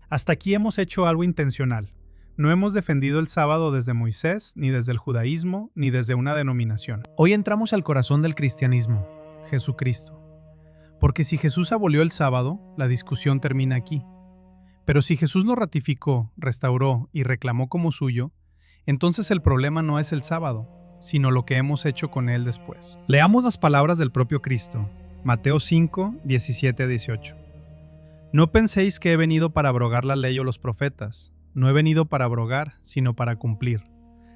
Hasta aquí hemos hecho algo intencional. No hemos defendido el sábado desde Moisés, ni desde el judaísmo, ni desde una denominación. Hoy entramos al corazón del cristianismo, Jesucristo. Porque si Jesús abolió el sábado, la discusión termina aquí. Pero si Jesús lo ratificó, restauró y reclamó como suyo, entonces el problema no es el sábado, sino lo que hemos hecho con él después. Leamos las palabras del propio Cristo. Mateo 5, 17 a 18. No penséis que he venido para abrogar la ley o los profetas. No he venido para abrogar, sino para cumplir.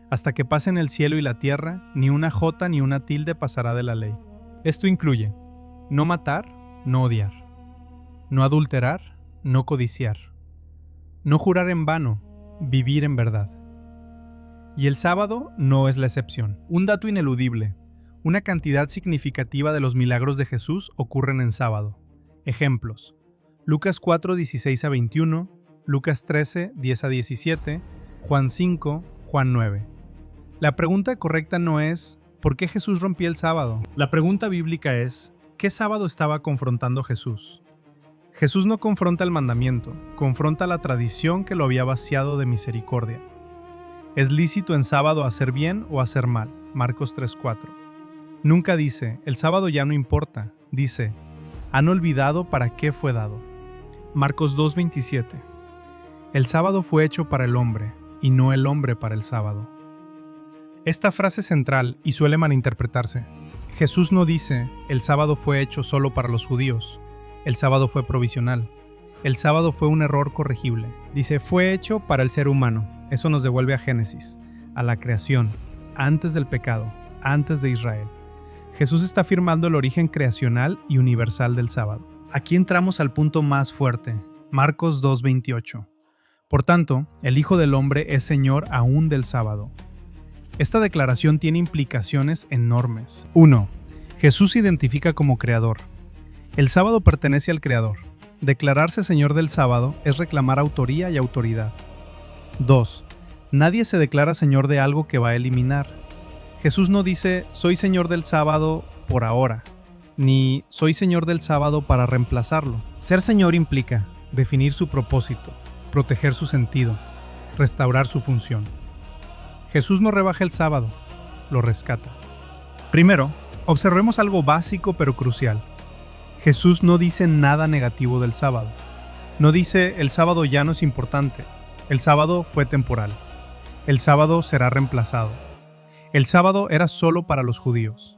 Hasta que pasen el cielo y la tierra, ni una jota ni una tilde pasará de la ley. Esto incluye no matar, no odiar, no adulterar, no codiciar, no jurar en vano, vivir en verdad. Y el sábado no es la excepción. Un dato ineludible: una cantidad significativa de los milagros de Jesús ocurren en sábado. Ejemplos: Lucas 4, 16 a 21, Lucas 13, 10 a 17, Juan 5, Juan 9. La pregunta correcta no es ¿por qué Jesús rompía el sábado? La pregunta bíblica es ¿qué sábado estaba confrontando Jesús? Jesús no confronta el mandamiento, confronta la tradición que lo había vaciado de misericordia. ¿Es lícito en sábado hacer bien o hacer mal? Marcos 3:4. Nunca dice, el sábado ya no importa. Dice, han olvidado para qué fue dado. Marcos 2:27. El sábado fue hecho para el hombre, y no el hombre para el sábado. Esta frase es central y suele malinterpretarse. Jesús no dice, el sábado fue hecho solo para los judíos. El sábado fue provisional. El sábado fue un error corregible. Dice, fue hecho para el ser humano. Eso nos devuelve a Génesis, a la creación, antes del pecado, antes de Israel. Jesús está afirmando el origen creacional y universal del sábado. Aquí entramos al punto más fuerte, Marcos 2:28. Por tanto, el Hijo del Hombre es Señor aún del sábado. Esta declaración tiene implicaciones enormes. 1. Jesús se identifica como Creador. El sábado pertenece al Creador. Declararse Señor del sábado es reclamar autoría y autoridad. 2. Nadie se declara Señor de algo que va a eliminar. Jesús no dice, soy Señor del sábado por ahora, ni soy Señor del sábado para reemplazarlo. Ser Señor implica definir su propósito, proteger su sentido, restaurar su función. Jesús no rebaja el sábado, lo rescata. Primero, observemos algo básico pero crucial. Jesús no dice nada negativo del sábado. No dice, el sábado ya no es importante, el sábado fue temporal, el sábado será reemplazado. El sábado era solo para los judíos.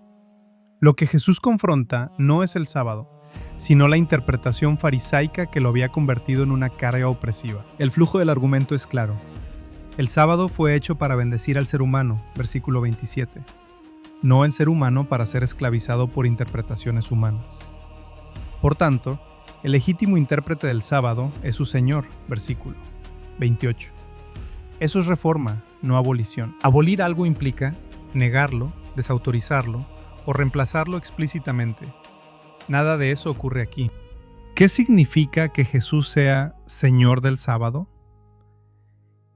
Lo que Jesús confronta no es el sábado, sino la interpretación farisaica que lo había convertido en una carga opresiva. El flujo del argumento es claro. El sábado fue hecho para bendecir al ser humano, versículo 27. No el ser humano para ser esclavizado por interpretaciones humanas. Por tanto, el legítimo intérprete del sábado es su Señor, versículo 28. Eso es reforma, no abolición. Abolir algo implica negarlo, desautorizarlo o reemplazarlo explícitamente. Nada de eso ocurre aquí. ¿Qué significa que Jesús sea Señor del sábado?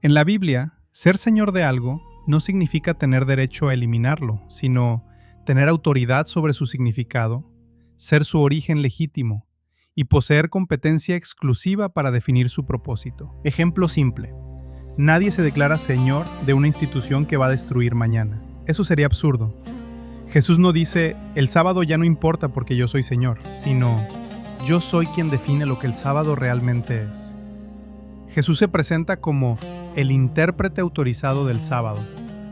En la Biblia, ser Señor de algo no significa tener derecho a eliminarlo, sino tener autoridad sobre su significado, ser su origen legítimo y poseer competencia exclusiva para definir su propósito. Ejemplo simple. Nadie se declara Señor de una institución que va a destruir mañana. Eso sería absurdo. Jesús no dice, el sábado ya no importa porque yo soy Señor, sino, yo soy quien define lo que el sábado realmente es. Jesús se presenta como el intérprete autorizado del sábado,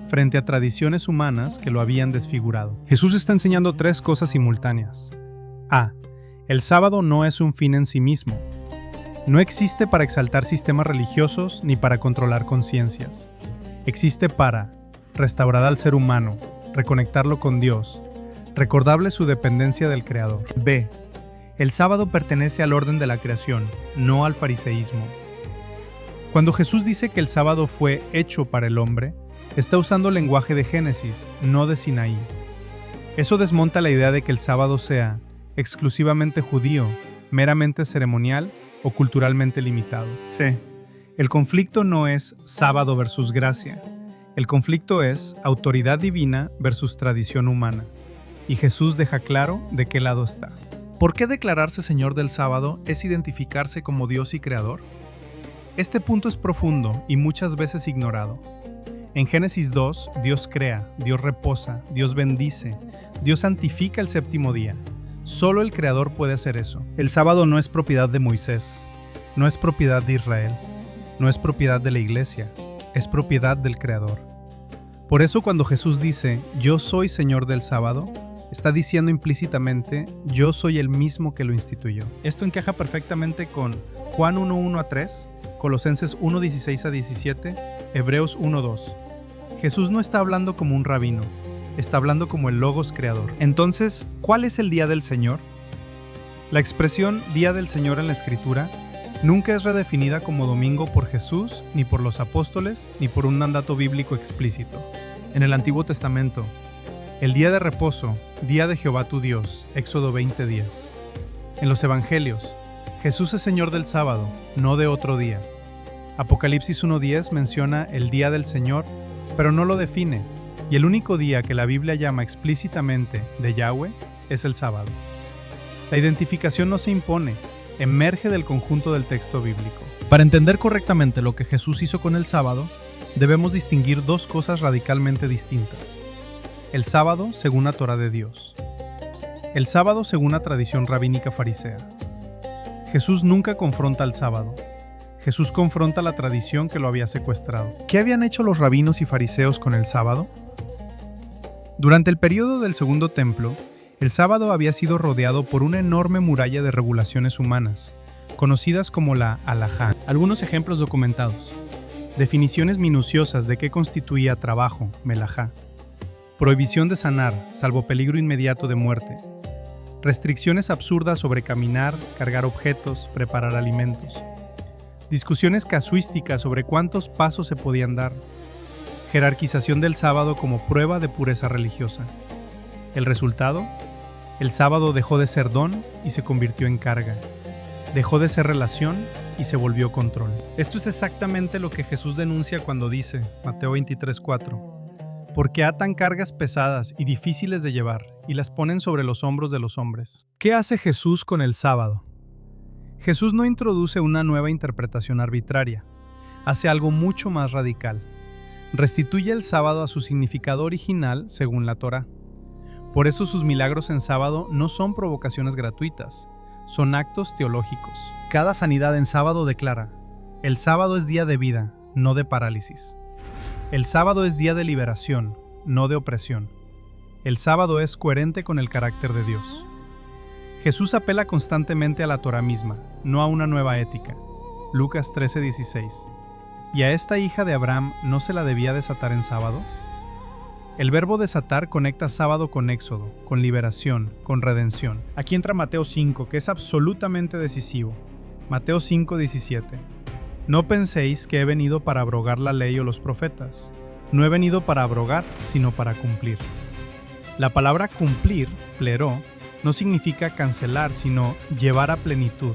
frente a tradiciones humanas que lo habían desfigurado. Jesús está enseñando tres cosas simultáneas. A. El sábado no es un fin en sí mismo. No existe para exaltar sistemas religiosos ni para controlar conciencias. Existe para restaurar al ser humano, reconectarlo con Dios, recordarle su dependencia del Creador. B. El sábado pertenece al orden de la creación, no al fariseísmo. Cuando Jesús dice que el sábado fue hecho para el hombre, está usando el lenguaje de Génesis, no de Sinaí. Eso desmonta la idea de que el sábado sea exclusivamente judío, meramente ceremonial o culturalmente limitado. C. El conflicto no es sábado versus gracia. El conflicto es autoridad divina versus tradición humana. Y Jesús deja claro de qué lado está. ¿Por qué declararse Señor del sábado es identificarse como Dios y Creador? Este punto es profundo y muchas veces ignorado. En Génesis 2, Dios crea, Dios reposa, Dios bendice, Dios santifica el séptimo día. Solo el Creador puede hacer eso. El sábado no es propiedad de Moisés, no es propiedad de Israel, no es propiedad de la iglesia, es propiedad del Creador. Por eso cuando Jesús dice, yo soy Señor del sábado, está diciendo implícitamente, yo soy el mismo que lo instituyó. Esto encaja perfectamente con Juan 1:1-3, Colosenses 1:16-17, Hebreos 1:2. Jesús no está hablando como un rabino, está hablando como el Logos creador. Entonces, ¿cuál es el día del Señor? La expresión Día del Señor en la Escritura nunca es redefinida como domingo por Jesús, ni por los apóstoles, ni por un mandato bíblico explícito. En el Antiguo Testamento, el día de reposo, día de Jehová tu Dios, Éxodo 20:10. En los Evangelios, Jesús es Señor del sábado, no de otro día. Apocalipsis 1:10 menciona el día del Señor, pero no lo define, y el único día que la Biblia llama explícitamente de Yahweh es el sábado. La identificación no se impone, emerge del conjunto del texto bíblico. Para entender correctamente lo que Jesús hizo con el sábado, debemos distinguir dos cosas radicalmente distintas. El sábado según la Torá de Dios. El sábado según la tradición rabínica farisea. Jesús nunca confronta el sábado. Jesús confronta la tradición que lo había secuestrado. ¿Qué habían hecho los rabinos y fariseos con el sábado? Durante el período del Segundo Templo, el sábado había sido rodeado por una enorme muralla de regulaciones humanas, conocidas como la halajá. Algunos ejemplos documentados. Definiciones minuciosas de qué constituía trabajo, melajá. Prohibición de sanar, salvo peligro inmediato de muerte. Restricciones absurdas sobre caminar, cargar objetos, preparar alimentos. Discusiones casuísticas sobre cuántos pasos se podían dar. Jerarquización del sábado como prueba de pureza religiosa. El resultado: el sábado dejó de ser don y se convirtió en carga. Dejó de ser relación y se volvió control. Esto es exactamente lo que Jesús denuncia cuando dice, Mateo 23:4, porque atan cargas pesadas y difíciles de llevar y las ponen sobre los hombros de los hombres. ¿Qué hace Jesús con el sábado? Jesús no introduce una nueva interpretación arbitraria, hace algo mucho más radical. Restituye el sábado a su significado original según la Torá. Por eso sus milagros en sábado no son provocaciones gratuitas, son actos teológicos. Cada sanidad en sábado declara, el sábado es día de vida, no de parálisis. El sábado es día de liberación, no de opresión. El sábado es coherente con el carácter de Dios. Jesús apela constantemente a la Torá misma, no a una nueva ética. Lucas 13:16. ¿Y a esta hija de Abraham no se la debía desatar en sábado? El verbo desatar conecta sábado con éxodo, con liberación, con redención. Aquí entra Mateo 5, que es absolutamente decisivo. Mateo 5:17. No penséis que he venido para abrogar la ley o los profetas. No he venido para abrogar, sino para cumplir. La palabra cumplir, pleró, no significa cancelar, sino llevar a plenitud,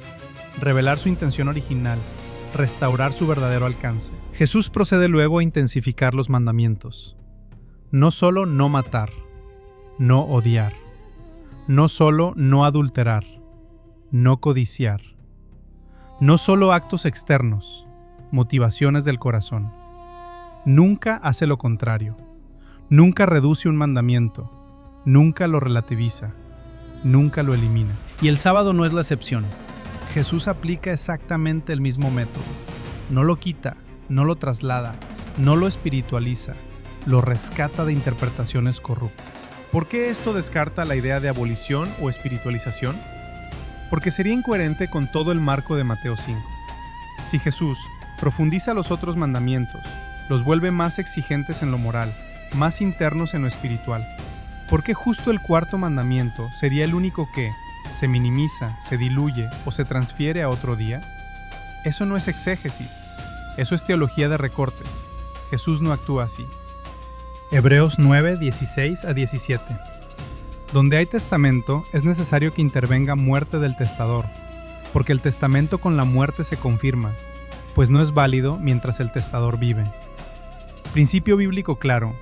revelar su intención original, restaurar su verdadero alcance. Jesús procede luego a intensificar los mandamientos. No solo no matar, no odiar, no solo no adulterar, no codiciar, no solo actos externos, motivaciones del corazón. Nunca hace lo contrario, nunca reduce un mandamiento, nunca lo relativiza, nunca lo elimina. Y el sábado no es la excepción. Jesús aplica exactamente el mismo método. No lo quita, no lo traslada, no lo espiritualiza, lo rescata de interpretaciones corruptas. ¿Por qué esto descarta la idea de abolición o espiritualización? Porque sería incoherente con todo el marco de Mateo 5. Si Jesús profundiza los otros mandamientos, los vuelve más exigentes en lo moral, más internos en lo espiritual, ¿por qué justo el cuarto mandamiento sería el único que se minimiza, se diluye o se transfiere a otro día? Eso no es exégesis, eso es teología de recortes. Jesús no actúa así. Hebreos 9, 16-17. Donde hay testamento, es necesario que intervenga muerte del testador, porque el testamento con la muerte se confirma, pues no es válido mientras el testador vive. Principio bíblico claro: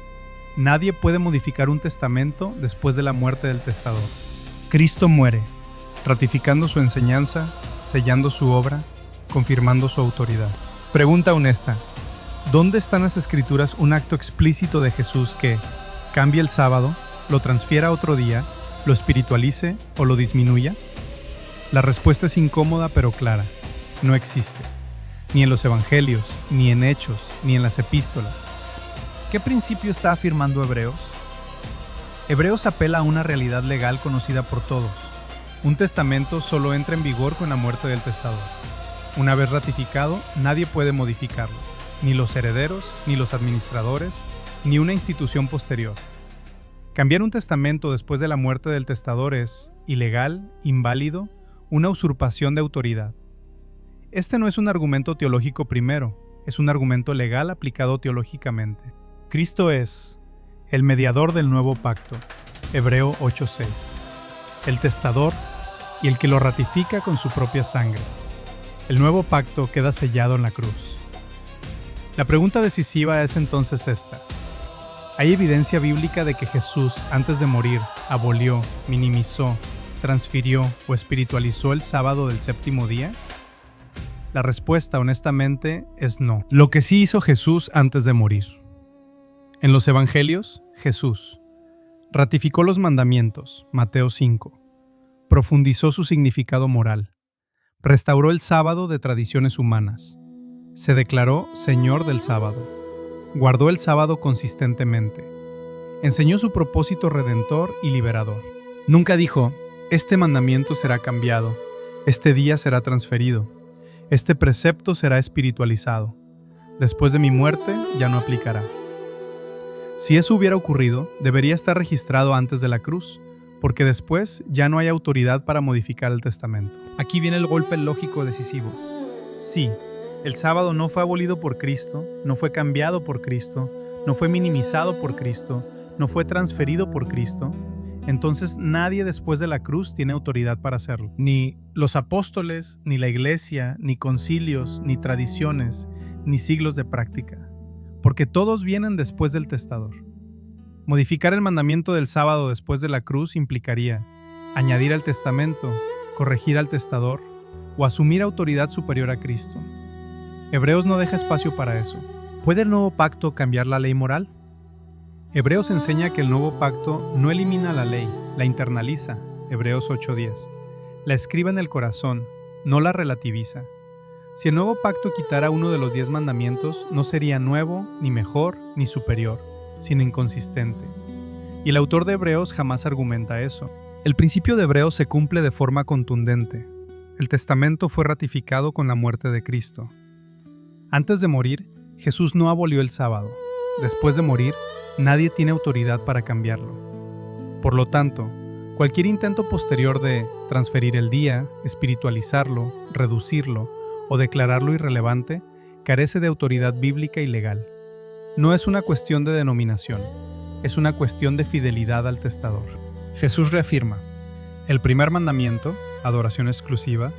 nadie puede modificar un testamento después de la muerte del testador. Cristo muere, ratificando su enseñanza, sellando su obra, confirmando su autoridad. Pregunta honesta. ¿Dónde están las escrituras un acto explícito de Jesús que cambie el sábado, lo transfiera a otro día, lo espiritualice o lo disminuya? La respuesta es incómoda pero clara. No existe. Ni en los evangelios, ni en Hechos, ni en las epístolas. ¿Qué principio está afirmando Hebreos? Hebreos apela a una realidad legal conocida por todos. Un testamento solo entra en vigor con la muerte del testador. Una vez ratificado, nadie puede modificarlo, ni los herederos, ni los administradores, ni una institución posterior. Cambiar un testamento después de la muerte del testador es ilegal, inválido, una usurpación de autoridad. Este no es un argumento teológico primero, es un argumento legal aplicado teológicamente. Cristo es el mediador del nuevo pacto, Hebreo 8:6, el testador y el que lo ratifica con su propia sangre. El nuevo pacto queda sellado en la cruz. La pregunta decisiva es entonces esta: ¿hay evidencia bíblica de que Jesús, antes de morir, abolió, minimizó, transfirió o espiritualizó el sábado del séptimo día? La respuesta, honestamente, es no. Lo que sí hizo Jesús antes de morir. En los evangelios, Jesús ratificó los mandamientos, Mateo 5, profundizó su significado moral, restauró el sábado de tradiciones humanas, se declaró Señor del sábado, guardó el sábado consistentemente, enseñó su propósito redentor y liberador. Nunca dijo, este mandamiento será cambiado, este día será transferido, este precepto será espiritualizado, después de mi muerte ya no aplicará. Si eso hubiera ocurrido, debería estar registrado antes de la cruz, porque después ya no hay autoridad para modificar el testamento. Aquí viene el golpe lógico decisivo. Sí, el sábado no fue abolido por Cristo, no fue cambiado por Cristo, no fue minimizado por Cristo, no fue transferido por Cristo. Entonces nadie después de la cruz tiene autoridad para hacerlo. Ni los apóstoles, ni la iglesia, ni concilios, ni tradiciones, ni siglos de práctica. Porque todos vienen después del testador. Modificar el mandamiento del sábado después de la cruz implicaría añadir al testamento, corregir al testador o asumir autoridad superior a Cristo. Hebreos no deja espacio para eso. ¿Puede el nuevo pacto cambiar la ley moral? Hebreos enseña que el nuevo pacto no elimina la ley, la internaliza, Hebreos 8:10. La escribe en el corazón, no la relativiza. Si el nuevo pacto quitara uno de los 10 mandamientos, no sería nuevo, ni mejor, ni superior, sino inconsistente. Y el autor de Hebreos jamás argumenta eso. El principio de Hebreos se cumple de forma contundente. El testamento fue ratificado con la muerte de Cristo. Antes de morir, Jesús no abolió el sábado. Después de morir, nadie tiene autoridad para cambiarlo. Por lo tanto, cualquier intento posterior de transferir el día, espiritualizarlo, reducirlo o declararlo irrelevante, carece de autoridad bíblica y legal. No es una cuestión de denominación, es una cuestión de fidelidad al testador. Jesús reafirma: el primer mandamiento, adoración exclusiva;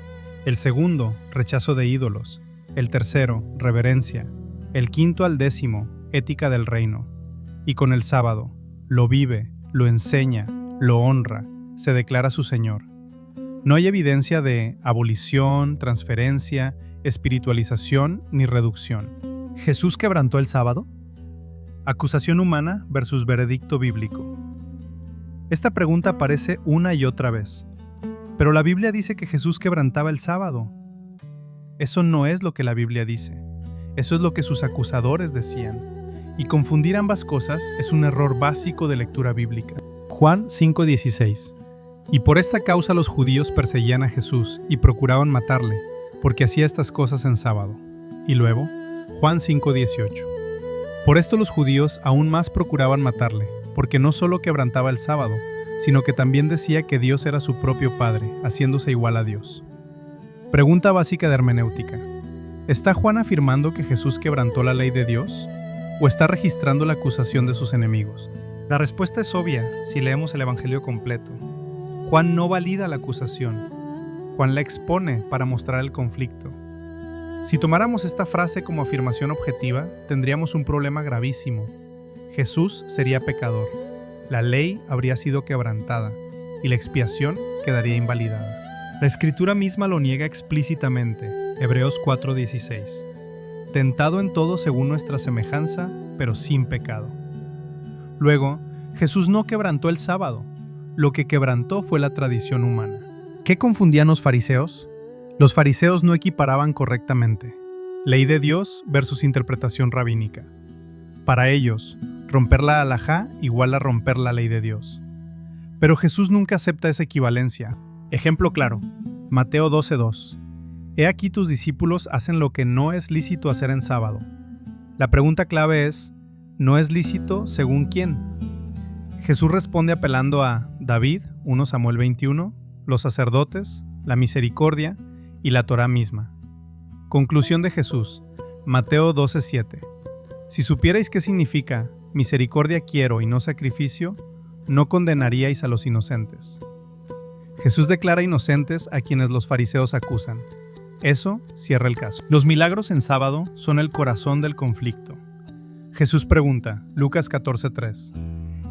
el segundo, rechazo de ídolos; el tercero, reverencia; el quinto al 10º, ética del reino. Y con el sábado, lo vive, lo enseña, lo honra, se declara su Señor. No hay evidencia de abolición, transferencia, espiritualización ni reducción. ¿Jesús quebrantó el sábado? Acusación humana versus veredicto bíblico. Esta pregunta aparece una y otra vez. Pero la Biblia dice que Jesús quebrantaba el sábado. Eso no es lo que la Biblia dice. Eso es lo que sus acusadores decían. Y confundir ambas cosas es un error básico de lectura bíblica. Juan 5:16. Y por esta causa los judíos perseguían a Jesús y procuraban matarle, porque hacía estas cosas en sábado. Y luego, Juan 5:18. Por esto los judíos aún más procuraban matarle, porque no solo quebrantaba el sábado, sino que también decía que Dios era su propio Padre, haciéndose igual a Dios. Pregunta básica de hermenéutica. ¿Está Juan afirmando que Jesús quebrantó la ley de Dios? ¿O está registrando la acusación de sus enemigos? La respuesta es obvia si leemos el Evangelio completo. Juan no valida la acusación. Juan la expone para mostrar el conflicto. Si tomáramos esta frase como afirmación objetiva, tendríamos un problema gravísimo. Jesús sería pecador, la ley habría sido quebrantada y la expiación quedaría invalidada. La Escritura misma lo niega explícitamente, Hebreos 4:16. tentado en todo según nuestra semejanza, pero sin pecado. Luego, Jesús no quebrantó el sábado. Lo que quebrantó fue la tradición humana. ¿Qué confundían los fariseos? Los fariseos no equiparaban correctamente ley de Dios versus interpretación rabínica. Para ellos, romper la halajá igual a romper la ley de Dios. Pero Jesús nunca acepta esa equivalencia. Ejemplo claro, Mateo 12:2. He aquí tus discípulos hacen lo que no es lícito hacer en sábado. La pregunta clave es, ¿no es lícito según quién? Jesús responde apelando a David, 1 Samuel 21, los sacerdotes, la misericordia y la Torá misma. Conclusión de Jesús, Mateo 12:7. Si supierais qué significa misericordia quiero y no sacrificio, no condenaríais a los inocentes. Jesús declara inocentes a quienes los fariseos acusan. Eso cierra el caso. Los milagros en sábado son el corazón del conflicto. Jesús pregunta, Lucas 14:3.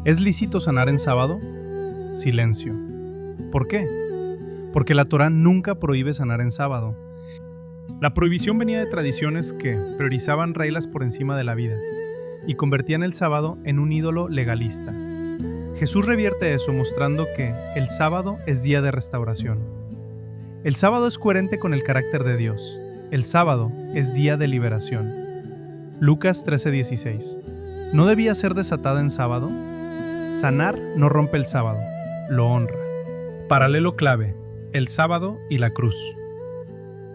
¿Es lícito sanar en sábado? Silencio. ¿Por qué? Porque la Torá nunca prohíbe sanar en sábado. La prohibición venía de tradiciones que priorizaban reglas por encima de la vida y convertían el sábado en un ídolo legalista. Jesús revierte eso mostrando que el sábado es día de restauración. El sábado es coherente con el carácter de Dios. El sábado es día de liberación. Lucas 13:16. ¿No debía ser desatada en sábado? Sanar no rompe el sábado, lo honra. Paralelo clave, el sábado y la cruz.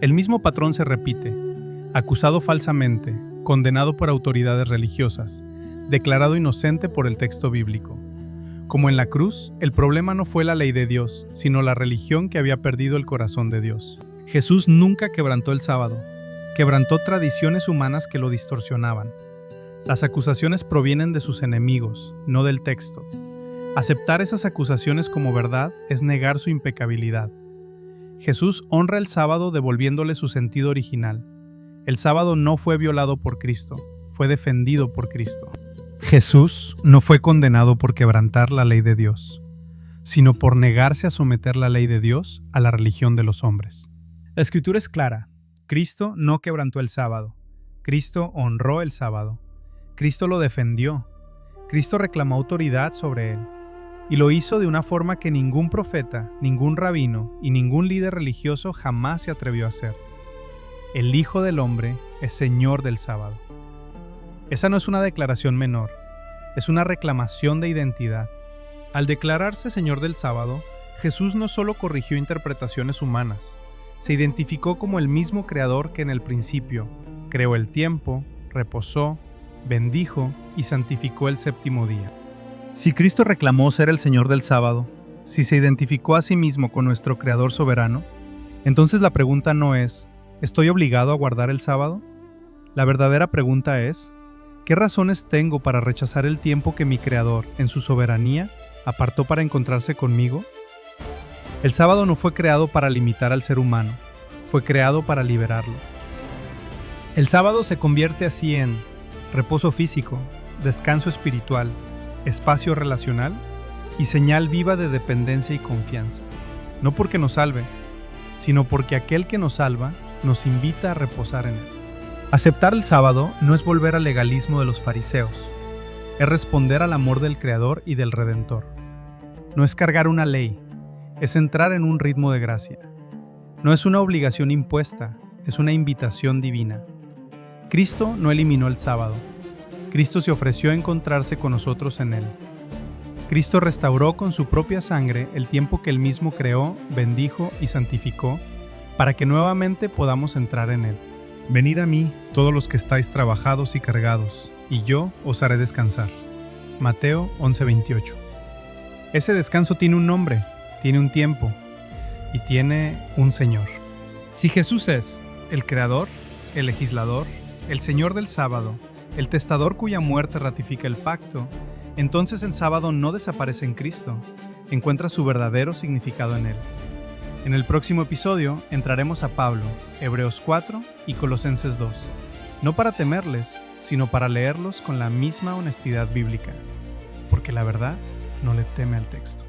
El mismo patrón se repite, acusado falsamente, condenado por autoridades religiosas, declarado inocente por el texto bíblico. Como en la cruz, el problema no fue la ley de Dios, sino la religión que había perdido el corazón de Dios. Jesús nunca quebrantó el sábado, quebrantó tradiciones humanas que lo distorsionaban. Las acusaciones provienen de sus enemigos, no del texto. Aceptar esas acusaciones como verdad es negar su impecabilidad. Jesús honra el sábado devolviéndole su sentido original. El sábado no fue violado por Cristo, fue defendido por Cristo. Jesús no fue condenado por quebrantar la ley de Dios, sino por negarse a someter la ley de Dios a la religión de los hombres. La Escritura es clara. Cristo no quebrantó el sábado. Cristo honró el sábado. Cristo lo defendió. Cristo reclamó autoridad sobre él. Y lo hizo de una forma que ningún profeta, ningún rabino y ningún líder religioso jamás se atrevió a hacer. El Hijo del Hombre es Señor del sábado. Esa no es una declaración menor, es una reclamación de identidad. Al declararse Señor del sábado, Jesús no solo corrigió interpretaciones humanas, se identificó como el mismo Creador que en el principio creó el tiempo, reposó, bendijo y santificó el séptimo día. Si Cristo reclamó ser el Señor del sábado, si se identificó a sí mismo con nuestro Creador soberano, entonces la pregunta no es, ¿estoy obligado a guardar el sábado? La verdadera pregunta es, ¿qué razones tengo para rechazar el tiempo que mi Creador, en su soberanía, apartó para encontrarse conmigo? El sábado no fue creado para limitar al ser humano, fue creado para liberarlo. El sábado se convierte así en reposo físico, descanso espiritual, espacio relacional y señal viva de dependencia y confianza. No porque nos salve, sino porque aquel que nos salva nos invita a reposar en él. Aceptar el sábado no es volver al legalismo de los fariseos, es responder al amor del Creador y del Redentor. No es cargar una ley, es entrar en un ritmo de gracia. No es una obligación impuesta, es una invitación divina. Cristo no eliminó el sábado. Cristo se ofreció a encontrarse con nosotros en él. Cristo restauró con su propia sangre el tiempo que él mismo creó, bendijo y santificó, para que nuevamente podamos entrar en él. Venid a mí, todos los que estáis trabajados y cargados, y yo os haré descansar. Mateo 11:28. Ese descanso tiene un nombre, tiene un tiempo, y tiene un Señor. Si Jesús es el Creador, el Legislador, el Señor del sábado, el testador cuya muerte ratifica el pacto, entonces el sábado no desaparece en Cristo, encuentra su verdadero significado en él. En el próximo episodio entraremos a Pablo, Hebreos 4 y Colosenses 2, no para temerles, sino para leerlos con la misma honestidad bíblica, porque la verdad no le teme al texto.